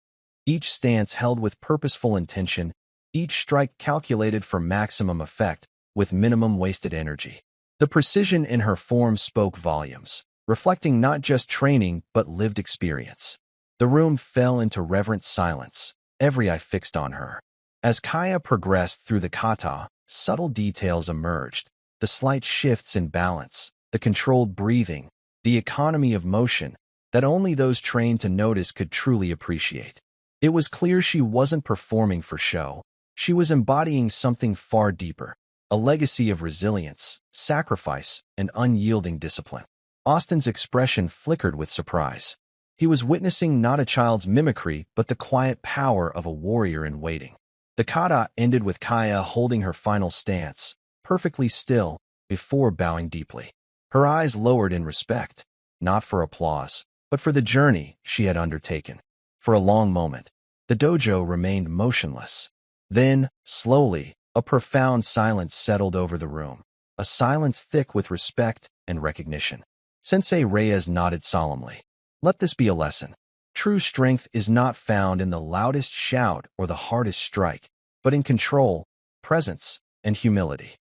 Speaker 1: each stance held with purposeful intention, each strike calculated for maximum effect with minimum wasted energy. The precision in her form spoke volumes, reflecting not just training but lived experience. The room fell into reverent silence, every eye fixed on her. As Kaya progressed through the kata, subtle details emerged, the slight shifts in balance, the controlled breathing, the economy of motion that only those trained to notice could truly appreciate. It was clear she wasn't performing for show. She was embodying something far deeper, a legacy of resilience, sacrifice, and unyielding discipline. Austin's expression flickered with surprise. He was witnessing not a child's mimicry, but the quiet power of a warrior in waiting. The kata ended with Kaya holding her final stance, perfectly still, before bowing deeply. Her eyes lowered in respect, not for applause, but for the journey she had undertaken. For a long moment, the dojo remained motionless. Then, slowly, a profound silence settled over the room, a silence thick with respect and recognition. Sensei Reyes nodded solemnly. Let this be a lesson. True strength is not found in the loudest shout or the hardest strike, but in control, presence, and humility.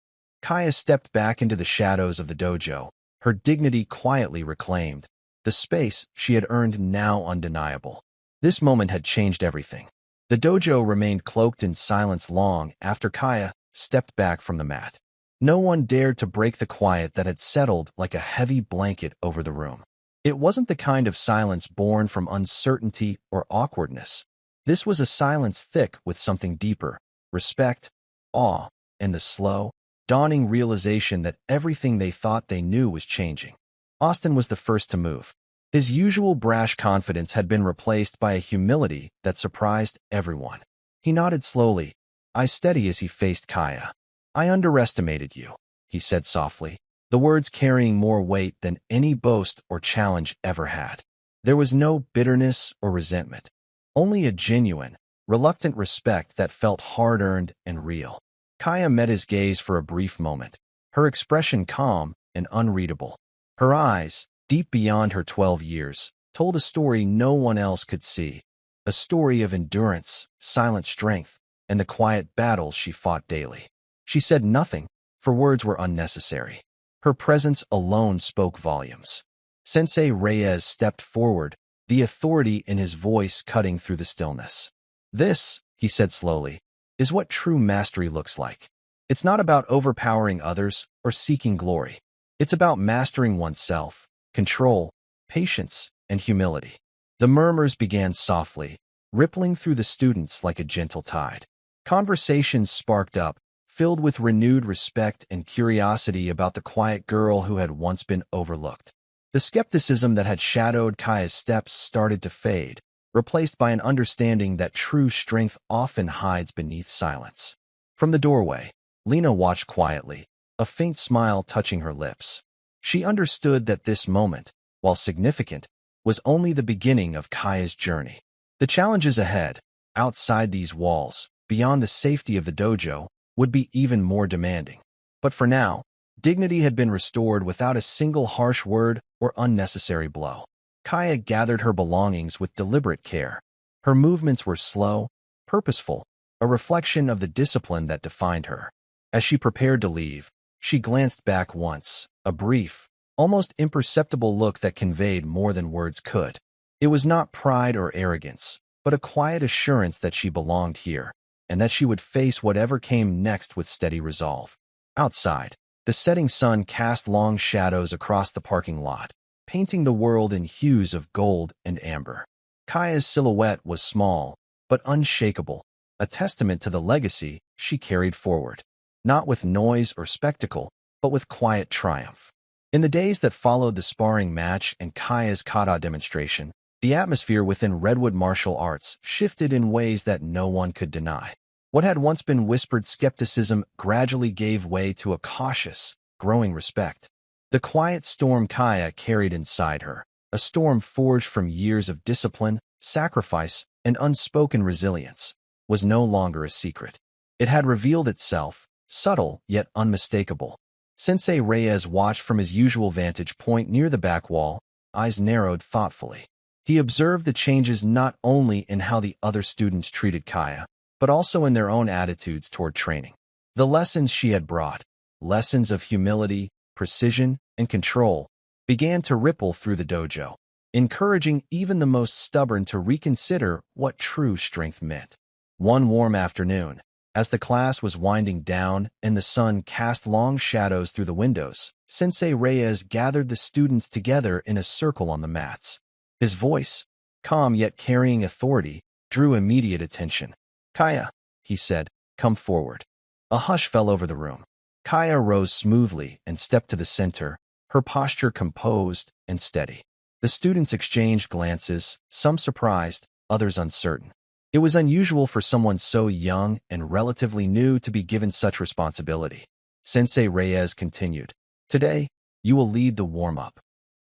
Speaker 1: Kaya stepped back into the shadows of the dojo, her dignity quietly reclaimed, the space she had earned now undeniable. This moment had changed everything. The dojo remained cloaked in silence long after Kaya stepped back from the mat. No one dared to break the quiet that had settled like a heavy blanket over the room. It wasn't the kind of silence born from uncertainty or awkwardness. This was a silence thick with something deeper, respect, awe, and the slow, dawning realization that everything they thought they knew was changing. Austin was the first to move. His usual brash confidence had been replaced by a humility that surprised everyone. He nodded slowly, eyes steady as he faced Kaya. I underestimated you, he said softly, the words carrying more weight than any boast or challenge ever had. There was no bitterness or resentment, only a genuine, reluctant respect that felt hard-earned and real. Kaya met his gaze for a brief moment, her expression calm and unreadable. Her eyes, deep beyond her 12 years, told a story no one else could see, a story of endurance, silent strength, and the quiet battles she fought daily. She said nothing, for words were unnecessary. Her presence alone spoke volumes. Sensei Reyes stepped forward, the authority in his voice cutting through the stillness. This, he said slowly, is what true mastery looks like. It's not about overpowering others or seeking glory. It's about mastering oneself, control, patience, and humility. The murmurs began softly, rippling through the students like a gentle tide. Conversations sparked up, filled with renewed respect and curiosity about the quiet girl who had once been overlooked. The skepticism that had shadowed Kaya's steps started to fade, replaced by an understanding that true strength often hides beneath silence. From the doorway, Lena watched quietly, a faint smile touching her lips. She understood that this moment, while significant, was only the beginning of Kaya's journey. The challenges ahead, outside these walls, beyond the safety of the dojo, would be even more demanding. But for now, dignity had been restored without a single harsh word or unnecessary blow. Kaya gathered her belongings with deliberate care. Her movements were slow, purposeful, a reflection of the discipline that defined her. As she prepared to leave, she glanced back once, a brief, almost imperceptible look that conveyed more than words could. It was not pride or arrogance, but a quiet assurance that she belonged here, and that she would face whatever came next with steady resolve. Outside, the setting sun cast long shadows across the parking lot, painting the world in hues of gold and amber. Kaya's silhouette was small, but unshakable, a testament to the legacy she carried forward, not with noise or spectacle, but with quiet triumph. In the days that followed the sparring match and Kaya's kata demonstration, the atmosphere within Redwood Martial Arts shifted in ways that no one could deny. What had once been whispered skepticism gradually gave way to a cautious, growing respect. The quiet storm Kaya carried inside her, a storm forged from years of discipline, sacrifice, and unspoken resilience, was no longer a secret. It had revealed itself, subtle yet unmistakable. Sensei Reyes watched from his usual vantage point near the back wall, eyes narrowed thoughtfully. He observed the changes not only in how the other students treated Kaya, but also in their own attitudes toward training. The lessons she had brought, lessons of humility, precision, and control, began to ripple through the dojo, encouraging even the most stubborn to reconsider what true strength meant. One warm afternoon, as the class was winding down and the sun cast long shadows through the windows, Sensei Reyes gathered the students together in a circle on the mats. His voice, calm yet carrying authority, drew immediate attention. "Kaya," he said, "come forward." A hush fell over the room. Kaya rose smoothly and stepped to the center, her posture composed and steady. The students exchanged glances, some surprised, others uncertain. It was unusual for someone so young and relatively new to be given such responsibility. Sensei Reyes continued, "Today, you will lead the warm-up."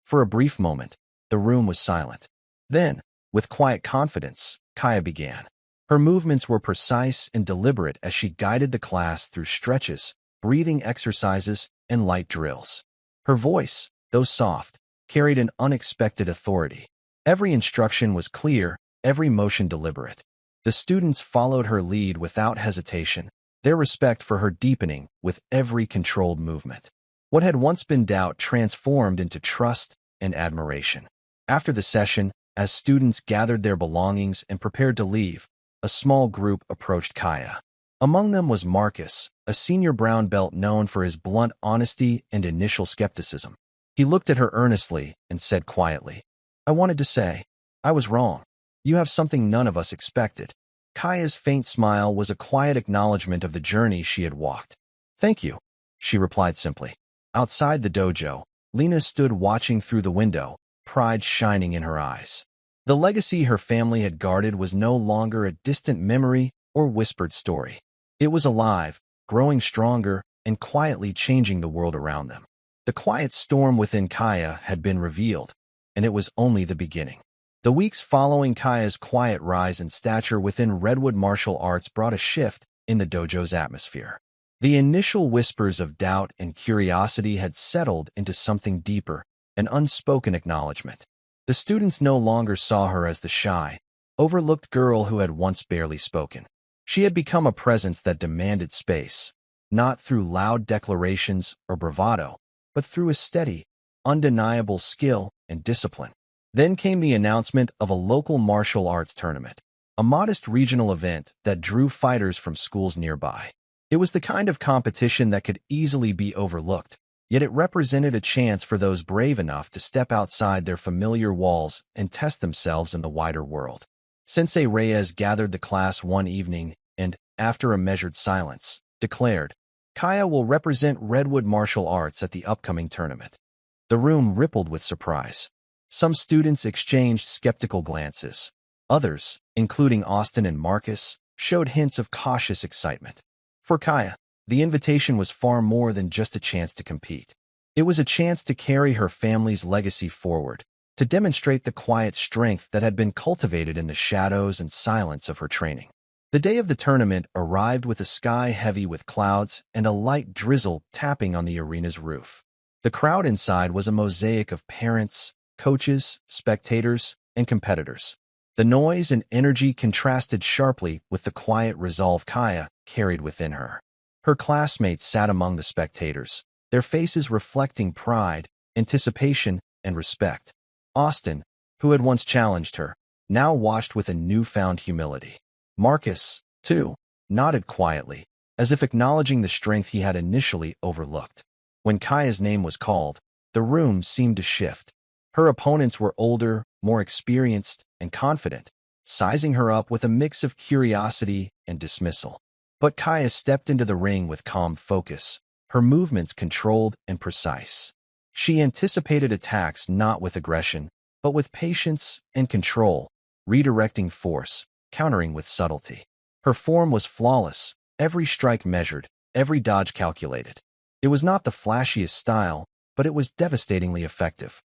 Speaker 1: For a brief moment, the room was silent. Then, with quiet confidence, Kaya began. Her movements were precise and deliberate as she guided the class through stretches, breathing exercises, and light drills. Her voice, though soft, carried an unexpected authority. Every instruction was clear, every motion deliberate. The students followed her lead without hesitation, their respect for her deepening with every controlled movement. What had once been doubt transformed into trust and admiration. After the session, as students gathered their belongings and prepared to leave, a small group approached Kaya. Among them was Marcus, a senior brown belt known for his blunt honesty and initial skepticism. He looked at her earnestly and said quietly, "I wanted to say, I was wrong. You have something none of us expected." Kaya's faint smile was a quiet acknowledgement of the journey she had walked. "Thank you," she replied simply. Outside the dojo, Lena stood watching through the window, pride shining in her eyes. The legacy her family had guarded was no longer a distant memory or whispered story. It was alive, growing stronger, and quietly changing the world around them. The quiet storm within Kaya had been revealed, and it was only the beginning. The weeks following Kaya's quiet rise in stature within Redwood Martial Arts brought a shift in the dojo's atmosphere. The initial whispers of doubt and curiosity had settled into something deeper, an unspoken acknowledgement. The students no longer saw her as the shy, overlooked girl who had once barely spoken. She had become a presence that demanded space, not through loud declarations or bravado, but through a steady, undeniable skill and discipline. Then came the announcement of a local martial arts tournament. a modest regional event that drew fighters from schools nearby. It was the kind of competition that could easily be overlooked, yet it represented a chance for those brave enough to step outside their familiar walls and test themselves in the wider world. Sensei Reyes gathered the class one evening and, after a measured silence, declared, "Kaya will represent Redwood Martial Arts at the upcoming tournament." The room rippled with surprise. Some students exchanged skeptical glances. Others, including Austin and Marcus, showed hints of cautious excitement. For Kaya, the invitation was far more than just a chance to compete. It was a chance to carry her family's legacy forward, to demonstrate the quiet strength that had been cultivated in the shadows and silence of her training. The day of the tournament arrived with a sky heavy with clouds and a light drizzle tapping on the arena's roof. The crowd inside was a mosaic of parents, coaches, spectators, and competitors. The noise and energy contrasted sharply with the quiet resolve Kaya carried within her. Her classmates sat among the spectators, their faces reflecting pride, anticipation, and respect. Austin, who had once challenged her, now watched with a newfound humility. Marcus, too, nodded quietly, as if acknowledging the strength he had initially overlooked. When Kaya's name was called, the room seemed to shift. Her opponents were older, more experienced, and confident, sizing her up with a mix of curiosity and dismissal. But Kaya stepped into the ring with calm focus, her movements controlled and precise. She anticipated attacks not with aggression, but with patience and control, redirecting force, countering with subtlety. Her form was flawless, every strike measured, every dodge calculated. It was not the flashiest style, but it was devastatingly effective.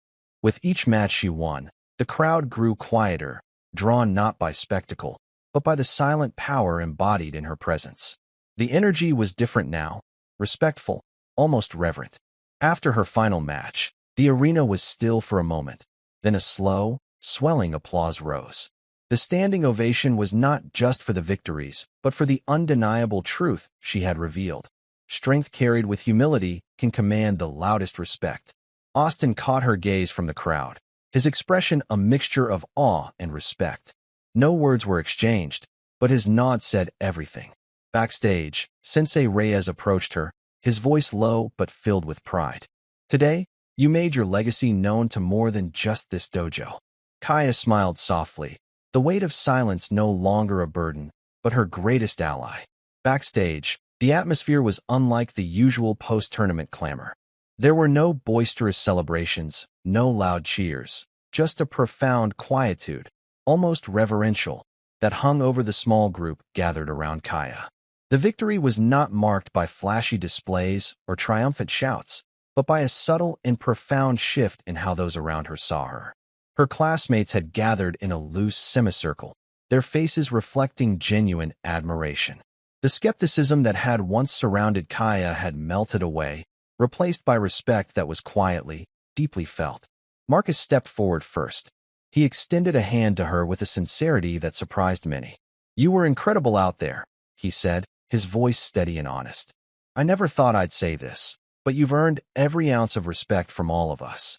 Speaker 1: With each match she won, the crowd grew quieter, drawn not by spectacle, but by the silent power embodied in her presence. The energy was different now, respectful, almost reverent. After her final match, the arena was still for a moment. Then a slow, swelling applause rose. The standing ovation was not just for the victories, but for the undeniable truth she had revealed. Strength carried with humility can command the loudest respect. Austin caught her gaze from the crowd, his expression a mixture of awe and respect. No words were exchanged, but his nod said everything. Backstage, Sensei Reyes approached her, his voice low but filled with pride. "Today, you made your legacy known to more than just this dojo." Kaya smiled softly, the weight of silence no longer a burden, but her greatest ally. Backstage, the atmosphere was unlike the usual post-tournament clamor. There were no boisterous celebrations, no loud cheers, just a profound quietude, almost reverential, that hung over the small group gathered around Kaya. The victory was not marked by flashy displays or triumphant shouts, but by a subtle and profound shift in how those around her saw her. Her classmates had gathered in a loose semicircle, their faces reflecting genuine admiration. The skepticism that had once surrounded Kaya had melted away, replaced by respect that was quietly, deeply felt. Marcus stepped forward first. He extended a hand to her with a sincerity that surprised many. "You were incredible out there," he said, his voice steady and honest. "I never thought I'd say this, but you've earned every ounce of respect from all of us."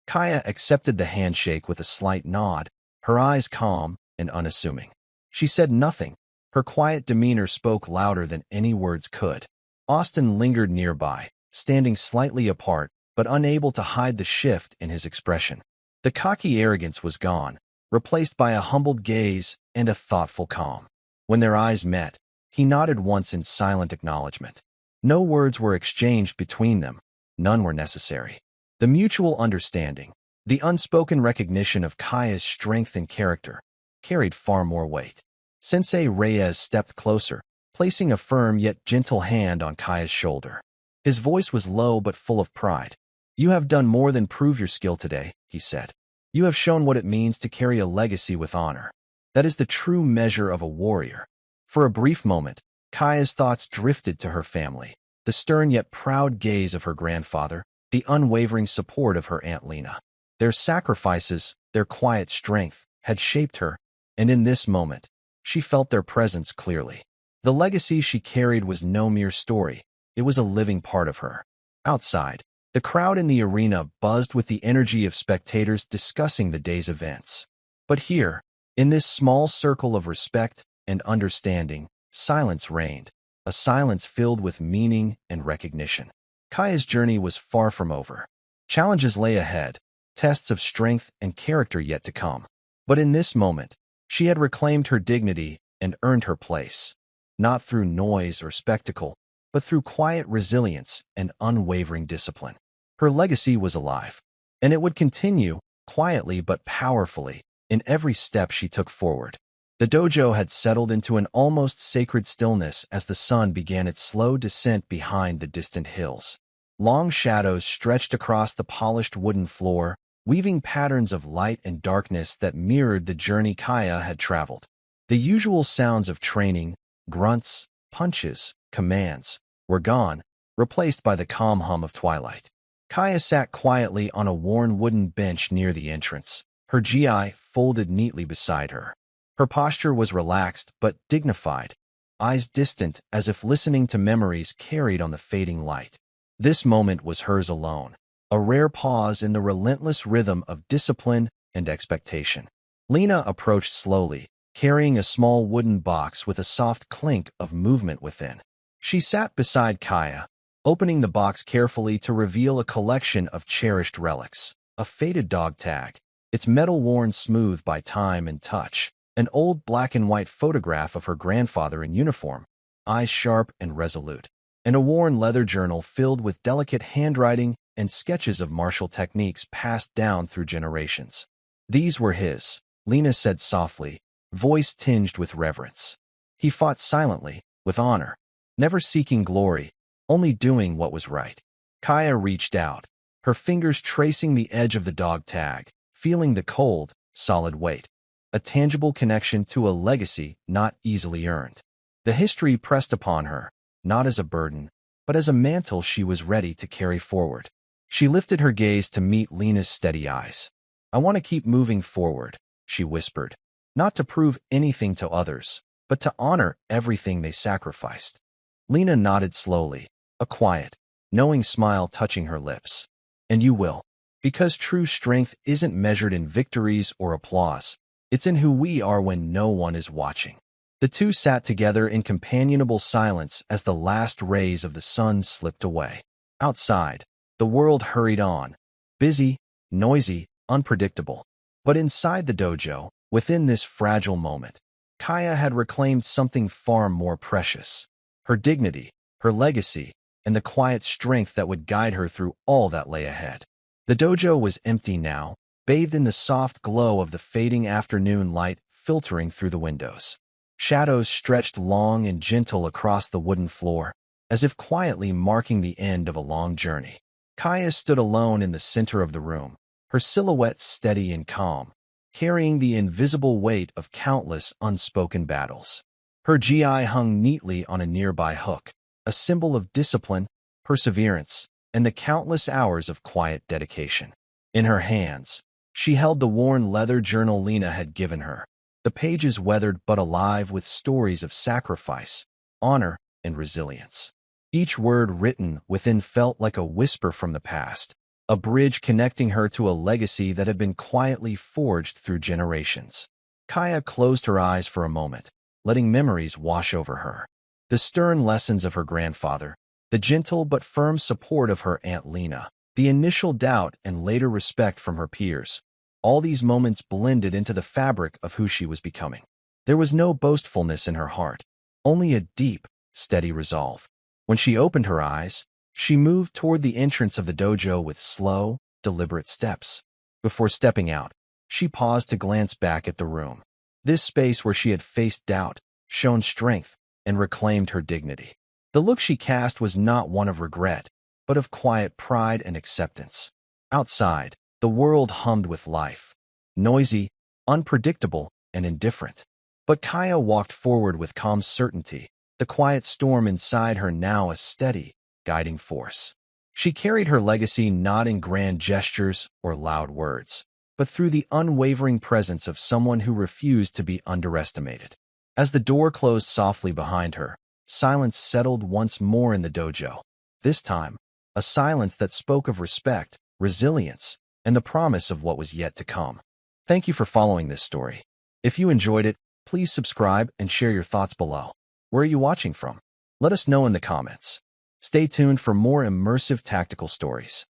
Speaker 1: Kaya accepted the handshake with a slight nod, her eyes calm and unassuming. She said nothing. Her quiet demeanor spoke louder than any words could. Austin lingered nearby, standing slightly apart, but unable to hide the shift in his expression. The cocky arrogance was gone, replaced by a humbled gaze and a thoughtful calm. When their eyes met, he nodded once in silent acknowledgement. No words were exchanged between them, none were necessary. The mutual understanding, the unspoken recognition of Kaya's strength and character, carried far more weight. Sensei Reyes stepped closer, placing a firm yet gentle hand on Kaya's shoulder. His voice was low but full of pride. "You have done more than prove your skill today," he said. "You have shown what it means to carry a legacy with honor. That is the true measure of a warrior." For a brief moment, Kaya's thoughts drifted to her family, the stern yet proud gaze of her grandfather, the unwavering support of her Aunt Lena. Their sacrifices, their quiet strength, had shaped her, and in this moment, she felt their presence clearly. The legacy she carried was no mere story, it was a living part of her. Outside, the crowd in the arena buzzed with the energy of spectators discussing the day's events. But here, In this small circle of respect and understanding, silence reigned, a silence filled with meaning and recognition. Kaya's journey was far from over. Challenges lay ahead, tests of strength and character yet to come. But in this moment, she had reclaimed her dignity and earned her place, not through noise or spectacle, but through quiet resilience and unwavering discipline. Her legacy was alive, and it would continue, quietly but powerfully, in every step she took forward. The dojo had settled into an almost sacred stillness as the sun began its slow descent behind the distant hills. Long shadows stretched across the polished wooden floor, weaving patterns of light and darkness that mirrored the journey Kaya had traveled. The usual sounds of training, grunts, punches, commands, were gone, replaced by the calm hum of twilight. Kaya sat quietly on a worn wooden bench near the entrance, her gi folded neatly beside her. Her posture was relaxed but dignified, eyes distant as if listening to memories carried on the fading light. This moment was hers alone, a rare pause in the relentless rhythm of discipline and expectation. Lena approached slowly, carrying a small wooden box with a soft clink of movement within. She sat beside Kaya, opening the box carefully to reveal a collection of cherished relics. A faded dog tag, its metal worn smooth by time and touch, an old black-and-white photograph of her grandfather in uniform, eyes sharp and resolute, and a worn leather journal filled with delicate handwriting and sketches of martial techniques passed down through generations. These were his, Lena said softly, voice tinged with reverence. He fought silently, with honor, never seeking glory, only doing what was right. Kaya reached out, her fingers tracing the edge of the dog tag, feeling the cold, solid weight. A tangible connection to a legacy not easily earned. The history pressed upon her, not as a burden, but as a mantle she was ready to carry forward. She lifted her gaze to meet Lena's steady eyes. "I want to keep moving forward," she whispered, "not to prove anything to others, but to honor everything they sacrificed." Lena nodded slowly, a quiet, knowing smile touching her lips. "And you will. Because true strength isn't measured in victories or applause. It's in who we are when no one is watching." The two sat together in companionable silence as the last rays of the sun slipped away. Outside, the world hurried on, busy, noisy, unpredictable. But inside the dojo, within this fragile moment, Kaya had reclaimed something far more precious. Her dignity, her legacy, and the quiet strength that would guide her through all that lay ahead. The dojo was empty now, bathed in the soft glow of the fading afternoon light filtering through the windows. Shadows stretched long and gentle across the wooden floor, as if quietly marking the end of a long journey. Kaya stood alone in the center of the room, her silhouette steady and calm, carrying the invisible weight of countless unspoken battles. Her gi hung neatly on a nearby hook, a symbol of discipline, perseverance, and the countless hours of quiet dedication. In her hands, she held the worn leather journal Lena had given her, the pages weathered but alive with stories of sacrifice, honor, and resilience. Each word written within felt like a whisper from the past, a bridge connecting her to a legacy that had been quietly forged through generations. Kaya closed her eyes for a moment, letting memories wash over her. The stern lessons of her grandfather, the gentle but firm support of her Aunt Lena, the initial doubt and later respect from her peers, all these moments blended into the fabric of who she was becoming. There was no boastfulness in her heart, only a deep, steady resolve. When she opened her eyes, she moved toward the entrance of the dojo with slow, deliberate steps. Before stepping out, she paused to glance back at the room. This space where she had faced doubt, shown strength, and reclaimed her dignity. The look she cast was not one of regret, but of quiet pride and acceptance. Outside, the world hummed with life, noisy, unpredictable, and indifferent. But Kaya walked forward with calm certainty, the quiet storm inside her now a steady, guiding force. She carried her legacy not in grand gestures or loud words, but through the unwavering presence of someone who refused to be underestimated. As the door closed softly behind her, silence settled once more in the dojo. This time, a silence that spoke of respect, resilience, and the promise of what was yet to come. Thank you for following this story. If you enjoyed it, please subscribe and share your thoughts below. Where are you watching from? Let us know in the comments. Stay tuned for more immersive tactical stories.